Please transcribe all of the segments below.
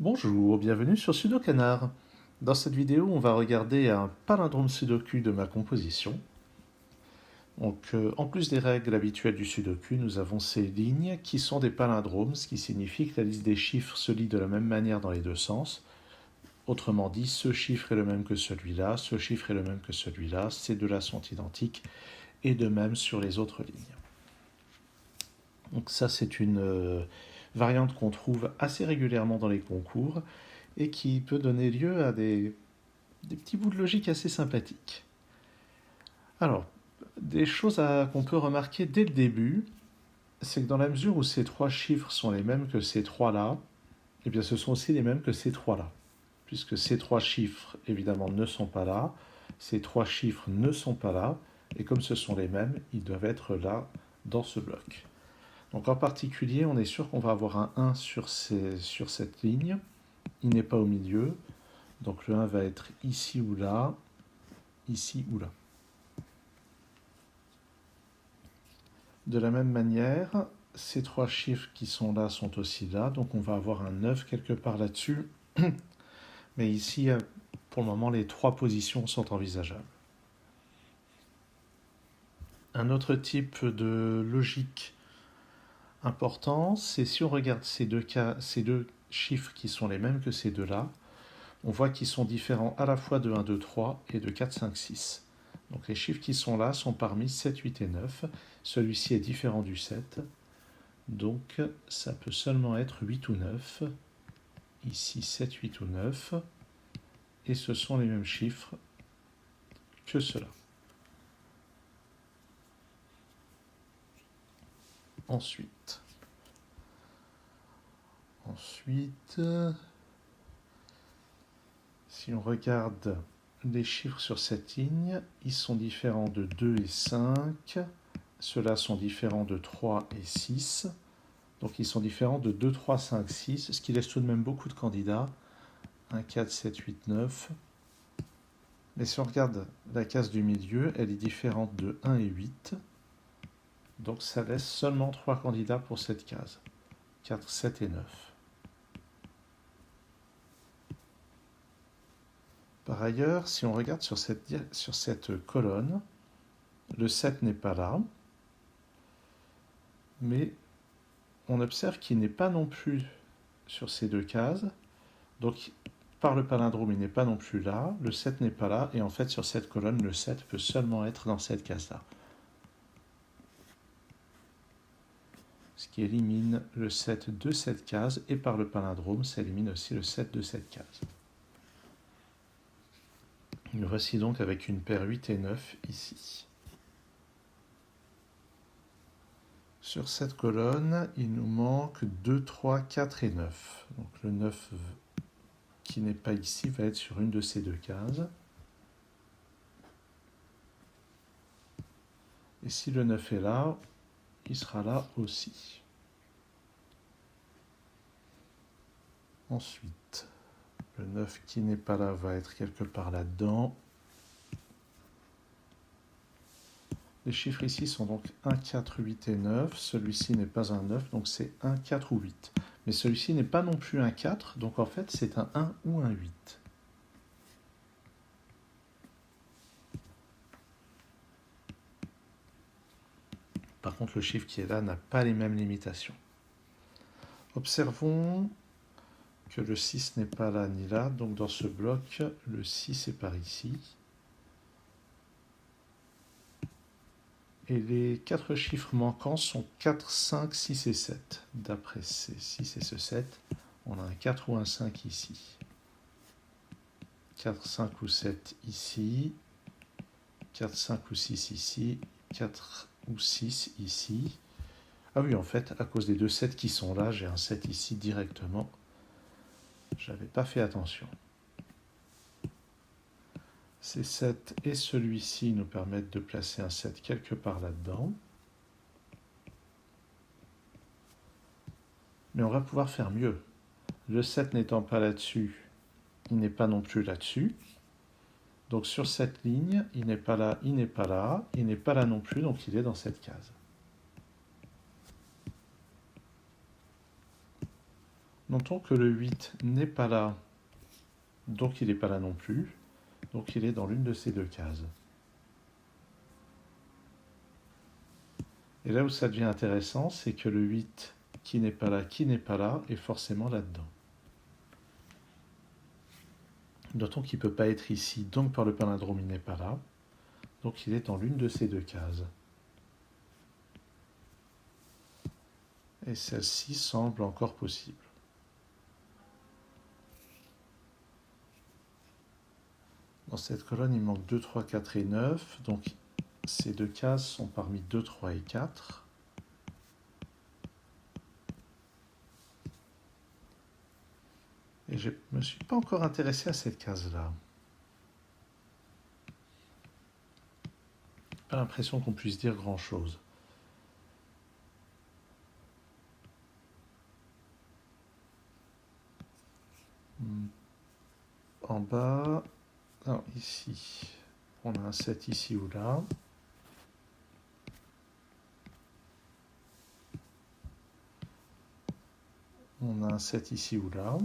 Bonjour, bienvenue sur Sudokanar. Dans cette vidéo, on va regarder un palindrome sudoku de ma composition. En plus des règles habituelles du sudoku, nous avons ces lignes qui sont des palindromes, ce qui signifie que la liste des chiffres se lit de la même manière dans les deux sens. Autrement dit, ce chiffre est le même que celui-là, ce chiffre est le même que celui-là, ces deux-là sont identiques, et de même sur les autres lignes. Donc ça, c'est une variante qu'on trouve assez régulièrement dans les concours et qui peut donner lieu à des petits bouts de logique assez sympathiques. Alors, des choses qu'on peut remarquer dès le début, c'est que dans la mesure où ces trois chiffres sont les mêmes que ces trois-là, eh bien ce sont aussi les mêmes que ces trois-là. Puisque ces trois chiffres, évidemment, ne sont pas là, ces trois chiffres ne sont pas là, et comme ce sont les mêmes, ils doivent être là, dans ce bloc. Donc en particulier, on est sûr qu'on va avoir un 1 sur cette ligne. Il n'est pas au milieu, donc le 1 va être ici ou là, ici ou là. De la même manière, ces trois chiffres qui sont là sont aussi là, donc on va avoir un 9 quelque part là-dessus. Mais ici, pour le moment, les trois positions sont envisageables. Un autre type de logique important, c'est si on regarde ces deux chiffres qui sont les mêmes que ces deux-là, on voit qu'ils sont différents à la fois de 1, 2, 3 et de 4, 5, 6. Donc les chiffres qui sont là sont parmi 7, 8 et 9. Celui-ci est différent du 7. Donc ça peut seulement être 8 ou 9. Ici 7, 8 ou 9. Et ce sont les mêmes chiffres que ceux-là. Ensuite, si on regarde les chiffres sur cette ligne, ils sont différents de 2 et 5. Ceux-là sont différents de 3 et 6. Donc ils sont différents de 2, 3, 5, 6, ce qui laisse tout de même beaucoup de candidats. 1, 4, 7, 8, 9. Mais si on regarde la case du milieu, elle est différente de 1 et 8. Donc ça laisse seulement 3 candidats pour cette case. 4, 7 et 9. Par ailleurs, si on regarde sur cette colonne, le 7 n'est pas là, mais on observe qu'il n'est pas non plus sur ces deux cases. Donc, par le palindrome, il n'est pas non plus là, le 7 n'est pas là, et en fait, sur cette colonne, le 7 peut seulement être dans cette case-là. Ce qui élimine le 7 de cette case, et par le palindrome, ça élimine aussi le 7 de cette case. Nous voici donc avec une paire 8 et 9 ici. Sur cette colonne, il nous manque 2, 3, 4 et 9. Donc le 9 qui n'est pas ici va être sur une de ces deux cases. Et si le 9 est là, il sera là aussi. Ensuite, le 9 qui n'est pas là va être quelque part là-dedans. Les chiffres ici sont donc 1, 4, 8 et 9. Celui-ci n'est pas un 9, donc c'est 1, 4 ou 8. Mais celui-ci n'est pas non plus un 4, donc en fait c'est un 1 ou un 8. Par contre, le chiffre qui est là n'a pas les mêmes limitations. Observons que le 6 n'est pas là ni là, donc dans ce bloc, le 6 est par ici. Et les 4 chiffres manquants sont 4, 5, 6 et 7. D'après ces 6 et ce 7, on a un 4 ou un 5 ici. 4, 5 ou 7 ici. 4, 5 ou 6 ici. 4 ou 6 ici. Ah oui, en fait, à cause des deux 7 qui sont là, j'ai un 7 ici directement. Je n'avais pas fait attention. Ces 7 et celui-ci nous permettent de placer un 7 quelque part là-dedans. Mais on va pouvoir faire mieux. Le 7 n'étant pas là-dessus, il n'est pas non plus là-dessus. Donc sur cette ligne, il n'est pas là, il n'est pas là, il n'est pas là non plus, donc il est dans cette case. Notons que le 8 n'est pas là, donc il n'est pas là non plus, donc il est dans l'une de ces deux cases. Et là où ça devient intéressant, c'est que le 8 qui n'est pas là, est forcément là-dedans. Notons qu'il ne peut pas être ici, donc par le palindrome il n'est pas là, donc il est dans l'une de ces deux cases. Et celle-ci semble encore possible. Dans cette colonne, il manque 2, 3, 4 et 9, donc ces deux cases sont parmi 2, 3 et 4. Et je ne me suis pas encore intéressé à cette case-là. Pas l'impression qu'on puisse dire grand-chose. En bas, non, ici, on a un 7 ici ou là. On a un 7 ici ou là.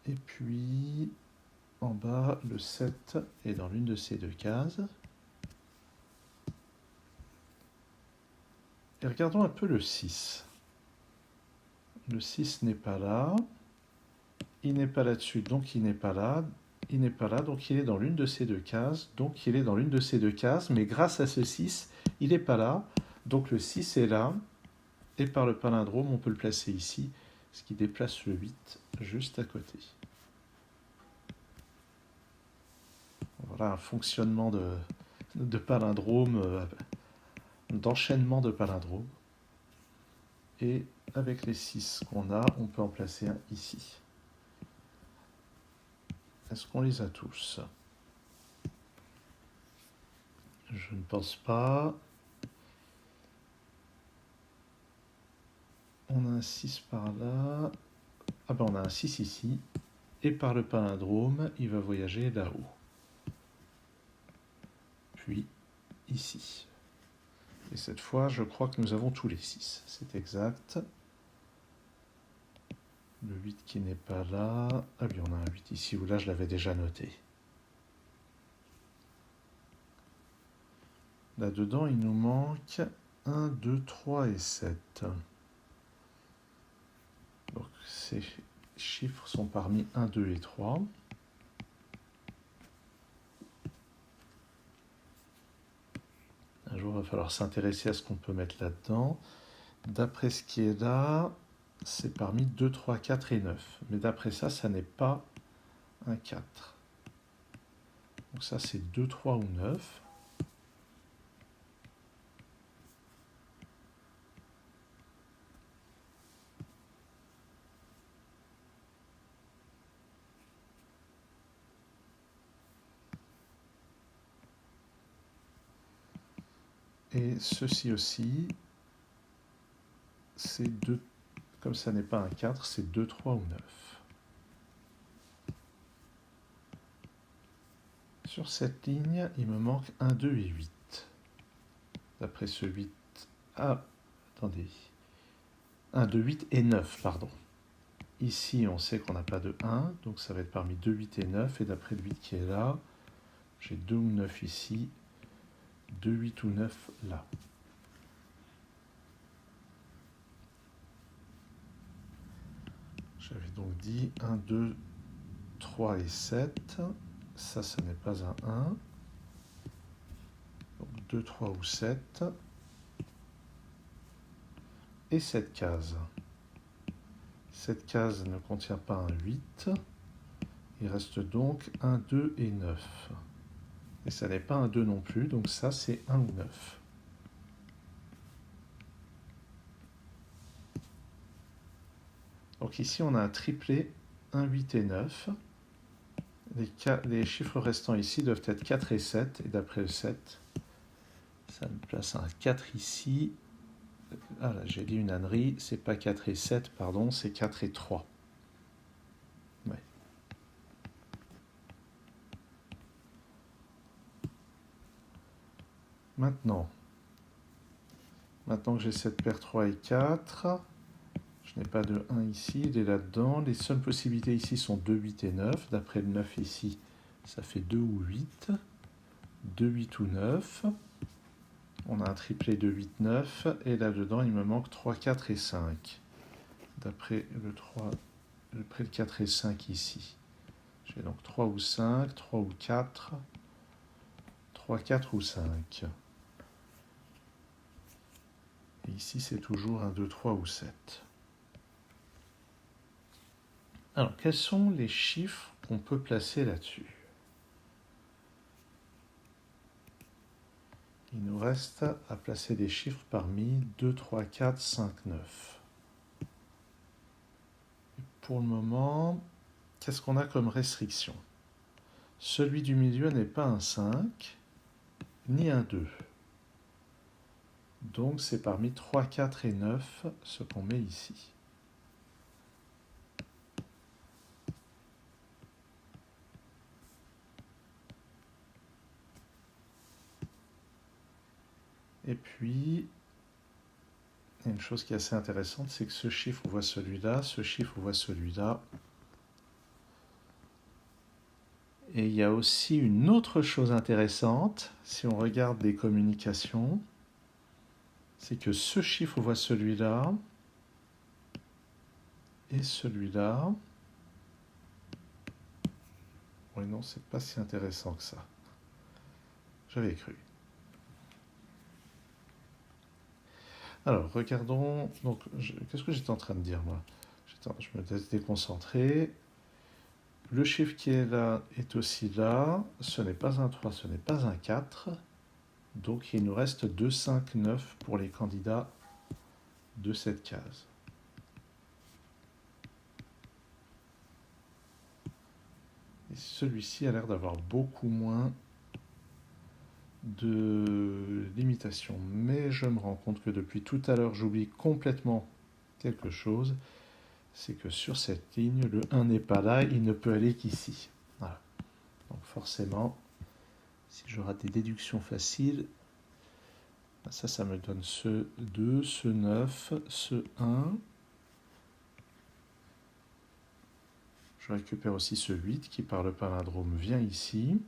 Et puis, en bas, le 7 est dans l'une de ces deux cases. Et regardons un peu le 6. Le 6 n'est pas là. Il n'est pas là-dessus, donc il n'est pas là. Il n'est pas là, donc il est dans l'une de ces deux cases. Donc il est dans l'une de ces deux cases, mais grâce à ce 6, il n'est pas là. Donc le 6 est là. Et par le palindrome, on peut le placer ici, ce qui déplace le 8 juste à côté. Voilà un fonctionnement de palindrome, d'enchaînement de palindromes. Et avec les 6 qu'on a, on peut en placer un ici. Est-ce qu'on les a tous? Je ne pense pas. On a un 6 par là. Ah ben on a un 6 ici. Et par le palindrome, il va voyager là-haut. Puis ici. Et cette fois, je crois que nous avons tous les 6. C'est exact. Le 8 qui n'est pas là. Ah oui, on a un 8 ici ou là, je l'avais déjà noté. Là-dedans, il nous manque 1, 2, 3 et 7. Donc ces chiffres sont parmi 1, 2 et 3. Un jour, il va falloir s'intéresser à ce qu'on peut mettre là-dedans. D'après ce qui est là, c'est parmi 2, 3, 4 et 9. Mais d'après ça, ça n'est pas un 4. Donc ça, c'est 2, 3 ou 9. Et ceci aussi, c'est 2, comme ça n'est pas un 4, c'est 2, 3 ou 9. Sur cette ligne, il me manque 1, 2 et 8. D'après ce 8... Ah, attendez. 1, 2, 8 et 9, pardon. Ici, on sait qu'on n'a pas de 1, donc ça va être parmi 2, 8 et 9. Et d'après le 8 qui est là, j'ai 2 ou 9 ici, 2, 8 ou 9 là. J'avais donc dit 1, 2, 3 et 7. Ça, ce n'est pas un 1. Donc 2, 3 ou 7. Et cette case. Cette case ne contient pas un 8. Il reste donc 1, 2 et 9. Et ça n'est pas un 2 non plus, donc ça c'est 1 ou 9. Donc ici on a un triplé 1, 8 et 9. Les chiffres restants ici doivent être 4 et 7. Et d'après le 7, ça me place un 4 ici. Ah là, j'ai dit une ânerie, c'est pas 4 et 7, pardon, c'est 4 et 3. Ouais. Maintenant que j'ai cette paire 3 et 4, je n'ai pas de 1 ici, il est là-dedans. Les seules possibilités ici sont 2, 8 et 9. D'après le 9 ici, ça fait 2 ou 8. 2, 8 ou 9. On a un triplet de 8, 9. Et là-dedans, il me manque 3, 4 et 5. D'après le 3, d'après le 4 et 5 ici. J'ai donc 3 ou 5, 3 ou 4, 3, 4 ou 5. Et ici, c'est toujours un 2, 3 ou 7. Alors, quels sont les chiffres qu'on peut placer là-dessus? Il nous reste à placer des chiffres parmi 2, 3, 4, 5, 9. Pour le moment, qu'est-ce qu'on a comme restriction? Celui du milieu n'est pas un 5, ni un 2. Donc c'est parmi 3, 4 et 9 ce qu'on met ici. Et puis, il y a une chose qui est assez intéressante, c'est que ce chiffre voit celui-là, ce chiffre voit celui-là. Et il y a aussi une autre chose intéressante, si on regarde les communications, c'est que ce chiffre voit celui-là, et celui-là. Oui, non, c'est pas si intéressant que ça. J'avais cru. Alors, regardons. Donc, qu'est-ce que j'étais en train de dire, moi? Je me laisse déconcentrer. Le chiffre qui est là est aussi là. Ce n'est pas un 3, ce n'est pas un 4. Donc, il nous reste 2, 5, 9 pour les candidats de cette case. Et celui-ci a l'air d'avoir beaucoup moins de limitations. Mais je me rends compte que depuis tout à l'heure, j'oublie complètement quelque chose. C'est que sur cette ligne, le 1 n'est pas là, il ne peut aller qu'ici. Voilà. Donc forcément, si je rate des déductions faciles, ça me donne ce 2, ce 9, ce 1. Je récupère aussi ce 8 qui par le palindrome vient ici.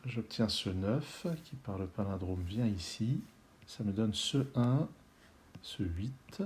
J'obtiens ce 9 qui par le palindrome vient ici. Ça me donne ce 1, ce 8.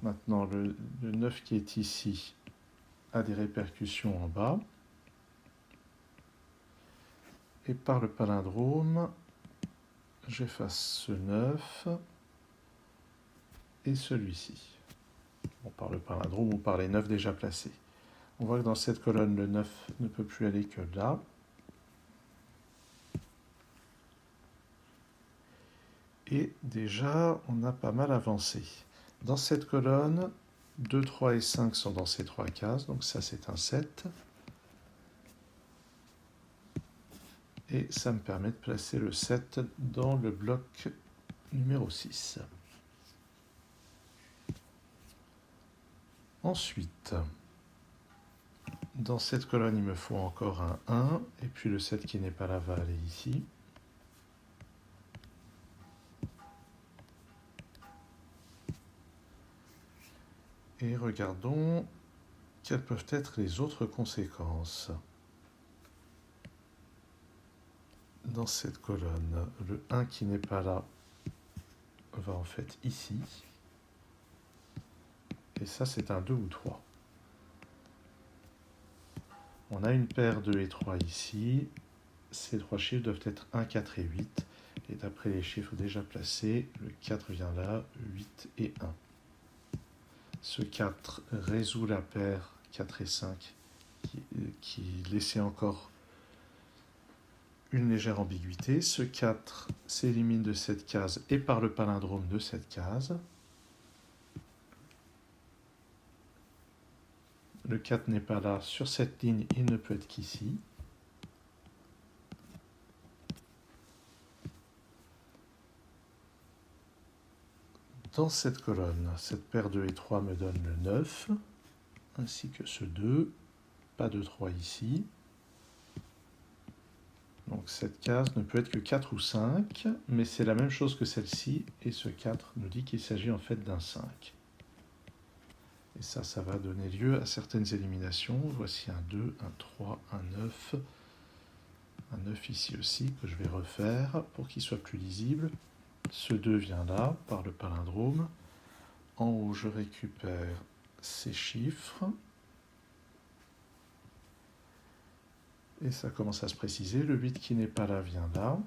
Maintenant, le 9 qui est ici a des répercussions en bas. Et par le palindrome, j'efface ce 9 et celui-ci. Bon, par le palindrome ou par les 9 déjà placés. On voit que dans cette colonne, le 9 ne peut plus aller que là. Et déjà, on a pas mal avancé. Dans cette colonne, 2, 3 et 5 sont dans ces 3 cases, donc ça c'est un 7. Et ça me permet de placer le 7 dans le bloc numéro 6. Ensuite, dans cette colonne, il me faut encore un 1, et puis le 7 qui n'est pas là va aller ici. Et regardons quelles peuvent être les autres conséquences. Dans cette colonne, le 1 qui n'est pas là va en fait ici. Et ça, c'est un 2 ou 3. On a une paire 2 et 3 ici. Ces trois chiffres doivent être 1, 4 et 8. Et d'après les chiffres déjà placés, le 4 vient là, 8 et 1. Ce 4 résout la paire 4 et 5 qui laissait encore une légère ambiguïté. Ce 4 s'élimine de cette case et par le palindrome de cette case. Le 4 n'est pas là. Sur cette ligne, il ne peut être qu'ici. Dans cette colonne, cette paire 2 et 3 me donne le 9, ainsi que ce 2. Pas de 3 ici. Donc Donc cette case ne peut être que 4 ou 5, mais c'est la même chose que celle-ci, et ce 4 nous dit qu'il s'agit en fait d'un 5. Et ça va donner lieu à certaines éliminations. Voici un 2, un 3, un 9. Un 9 ici aussi, que je vais refaire pour qu'il soit plus lisible. Ce 2 vient là, par le palindrome. En haut, je récupère ces chiffres. Et ça commence à se préciser. Le 8 qui n'est pas là vient là.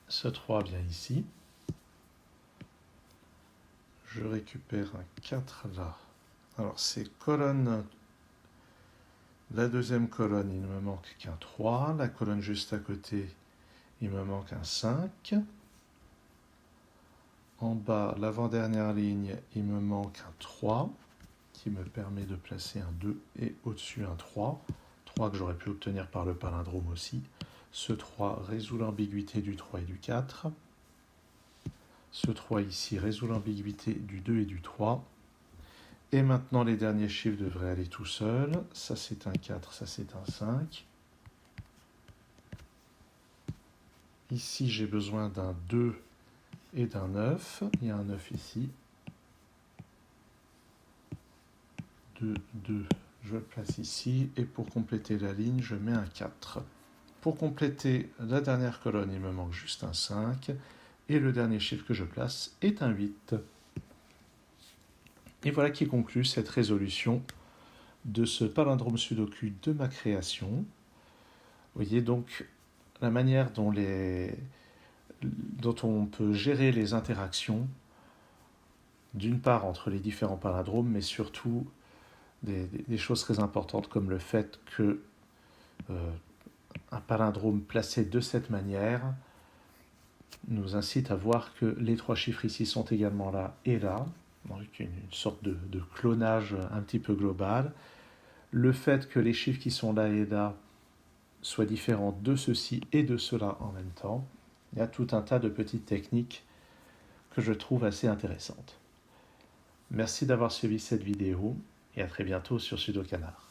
Ce 3 vient ici. Je récupère un 4 là. Alors, ces colonnes, la deuxième colonne, il ne me manque qu'un 3. La colonne juste à côté, il me manque un 5. En bas, l'avant-dernière ligne, il me manque un 3, qui me permet de placer un 2 et au-dessus un 3. 3 que j'aurais pu obtenir par le palindrome aussi. Ce 3 résout l'ambiguïté du 3 et du 4. Ce 3 ici résout l'ambiguïté du 2 et du 3. Et maintenant, les derniers chiffres devraient aller tout seuls. Ça, c'est un 4, ça, c'est un 5. Ici, j'ai besoin d'un 2 et d'un 9. Il y a un 9 ici. 2, 2, je le place ici. Et pour compléter la ligne, je mets un 4. Pour compléter la dernière colonne, il me manque juste un 5. Et le dernier chiffre que je place est un 8. Et voilà qui conclut cette résolution de ce palindrome sudoku de ma création. Vous voyez donc la manière dont on peut gérer les interactions, d'une part entre les différents palindromes, mais surtout des choses très importantes comme le fait que un palindrome placé de cette manière nous incite à voir que les 3 chiffres ici sont également là et là, donc une sorte de clonage un petit peu global. Le fait que les chiffres qui sont là et là soient différents de ceci et de cela en même temps. Il y a tout un tas de petites techniques que je trouve assez intéressantes. Merci d'avoir suivi cette vidéo et à très bientôt sur Sudocanar.